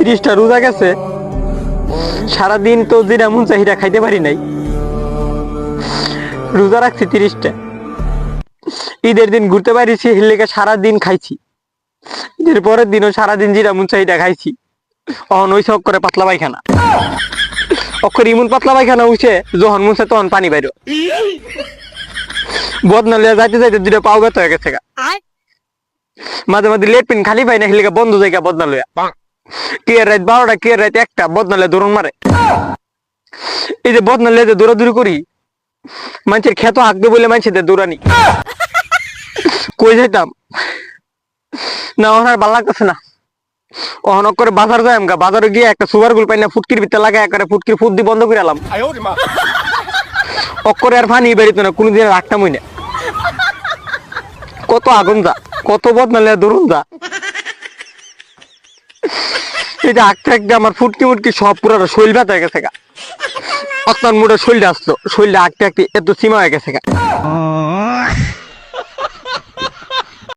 30টা রোজা গেছে, সারাদিন তো যেটা মন চাই সেটা খাইতে পারি নাই। রোজা রাখছি 30টা। ঈদের দিন ঘুরতে পারিছি, হিলেকে সারাদিন খাইছি। ঈদের পরের দিনও সারাদিন যেটা মন চাই সেটা খাইছি। অহন হইছে করে পাতলা পায়খানা, অক্ষর ইমন পাতলা পায়খানা হইছে, যখন মন চায় তখন পানি বাইর। বদনা লিয়া যাইতে যাইতে দুটো পাও ব্যথা হয়ে গেছে। মাঝে মাঝে লেট্রিন খালি পাই না, হিলেকে বন্ধ জায়গা বদনা লইয়া। কে রাত 12টা, কে রাত 1টা বদনা লিয়া দৌড়ন মারে। এই যে বদনা লিয়া যে দৌড়াদৌড়ি করি, মানুষের খেত হাঁকবে বলে মানুষের দৌড়ানি। কই যাইতাম না, ওনার ভালো লাগতেছে না। অহনক করে বাজার যাই, আমগা বাজারে গিয়ে একটা সুগার গুল পাই না, ফুটকির ভিতরে লাগাই করে ফুটকির ফুট দিয়ে বন্ধ করে এলাম। অক্করে আর পানি বেরিত না, কোনোদিন রাখতাম হই না। কত আগুন যা, কত বদনালে ধরুন যা। এই যে আঁকতে আঁকতে আমার ফুটকি মুটকি সব পুরো শৈল ব্যথা হয়ে গেছে গা। অত্যান মুড়ে শৈলটা আসলো, শৈলটা আঁকতে আঁকতে এত সীমা হয়ে গেছে গা।